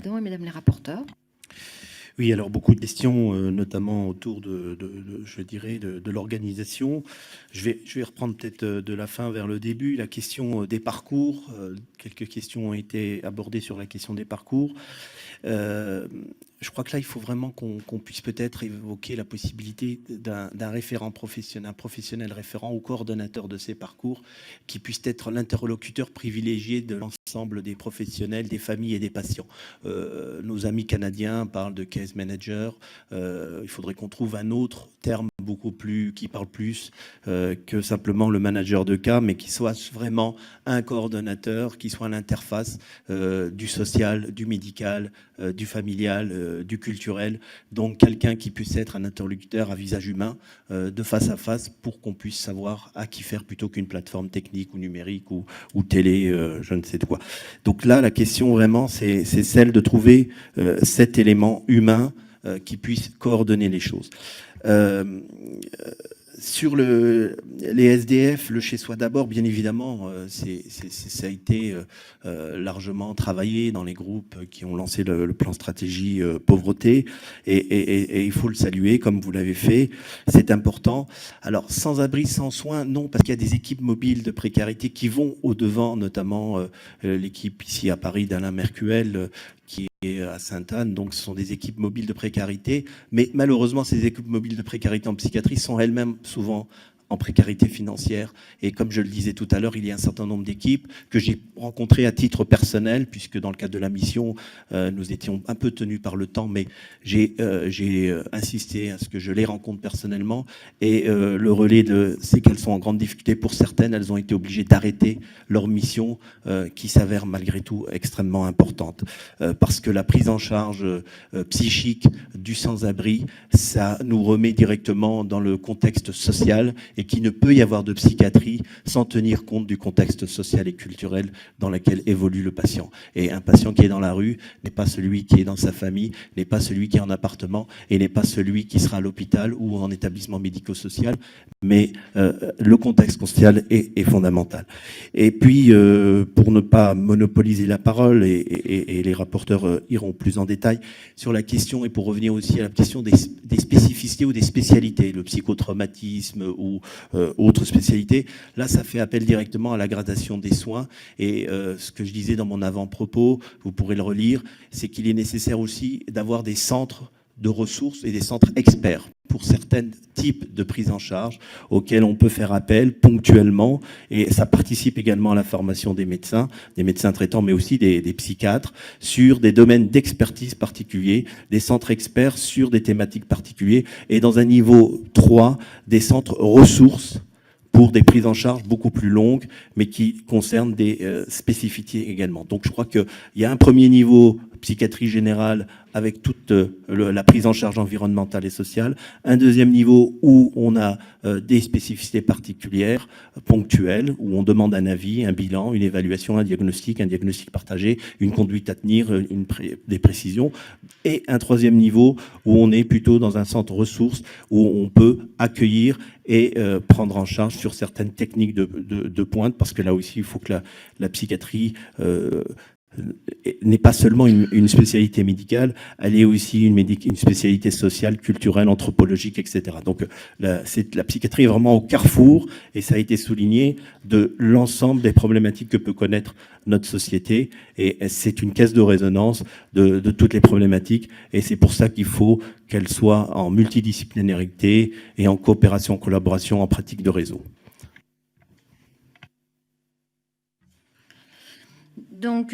Et mesdames les rapporteurs. Oui, alors beaucoup de questions, notamment autour je dirais, de l'organisation. Je vais reprendre peut-être de la fin vers le début. La question des parcours. Quelques questions ont été abordées sur la question des parcours. Je crois que là, il faut vraiment qu'on puisse peut-être évoquer la possibilité d'un référent professionnel, un professionnel référent ou coordonnateur de ces parcours, qui puisse être l'interlocuteur privilégié de l'ensemble des professionnels, des familles et des patients. Nos amis canadiens parlent de case manager. Il faudrait qu'on trouve un autre terme qui parle plus que simplement le manager de cas, mais qui soit vraiment un coordonnateur, qui soit l'interface du social, du médical, du familial, du culturel. Donc quelqu'un qui puisse être un interlocuteur à visage humain, de face à face, pour qu'on puisse savoir à qui faire plutôt qu'une plateforme technique ou numérique ou télé, je ne sais de quoi. Donc là, la question vraiment, c'est celle de trouver cet élément humain qui puisse coordonner les choses. Sur les SDF, le chez-soi d'abord, bien évidemment, ça a été largement travaillé dans les groupes qui ont lancé le plan stratégie pauvreté, et il faut le saluer comme vous l'avez fait, c'est important. Alors, sans abri, sans soins, non, parce qu'il y a des équipes mobiles de précarité qui vont au-devant, notamment l'équipe ici à Paris d'Alain Mercuel, qui est à Sainte-Anne, donc ce sont des équipes mobiles de précarité, mais malheureusement ces équipes mobiles de précarité en psychiatrie sont elles-mêmes souvent en précarité financière, et comme je le disais tout à l'heure, il y a un certain nombre d'équipes que j'ai rencontrées à titre personnel, puisque dans le cadre de la mission, nous étions un peu tenus par le temps, mais j'ai insisté à ce que je les rencontre personnellement, et le relais c'est qu'elles sont en grande difficulté. Pour certaines, elles ont été obligées d'arrêter leur mission, qui s'avère malgré tout extrêmement importante, parce que la prise en charge psychique du sans-abri, ça nous remet directement dans le contexte social, et qu'il ne peut y avoir de psychiatrie sans tenir compte du contexte social et culturel dans lequel évolue le patient. Et un patient qui est dans la rue n'est pas celui qui est dans sa famille, n'est pas celui qui est en appartement, et n'est pas celui qui sera à l'hôpital ou en établissement médico-social, mais le contexte social est fondamental. Et puis, pour ne pas monopoliser la parole, et les rapporteurs iront plus en détail sur la question, et pour revenir aussi à la question des spécificités ou des spécialités, le psychotraumatisme ou autres spécialités, là ça fait appel directement à la gradation des soins, et ce que je disais dans mon avant-propos, vous pourrez le relire, c'est qu'il est nécessaire aussi d'avoir des centres de ressources et des centres experts pour certains types de prise en charge auxquels on peut faire appel ponctuellement, et ça participe également à la formation des médecins traitants, mais aussi des psychiatres, sur des domaines d'expertise particuliers, des centres experts sur des thématiques particulières, et dans un niveau 3, des centres ressources pour des prises en charge beaucoup plus longues, mais qui concernent des spécificités également. Donc je crois qu'il y a un premier niveau psychiatrie générale avec toute la prise en charge environnementale et sociale, un deuxième niveau où on a des spécificités particulières, ponctuelles, où on demande un avis, un bilan, une évaluation, un diagnostic partagé, une conduite à tenir, des précisions, et un troisième niveau où on est plutôt dans un centre ressources, où on peut accueillir et prendre en charge sur certaines techniques de pointe, parce que là aussi, il faut que la psychiatrie n'est pas seulement une spécialité médicale, elle est aussi une spécialité sociale, culturelle, anthropologique, etc. Donc la psychiatrie est vraiment au carrefour, et ça a été souligné, de l'ensemble des problématiques que peut connaître notre société, et c'est une caisse de résonance de toutes les problématiques, et c'est pour ça qu'il faut qu'elle soit en multidisciplinarité et en coopération, en collaboration, en pratique de réseau. Donc,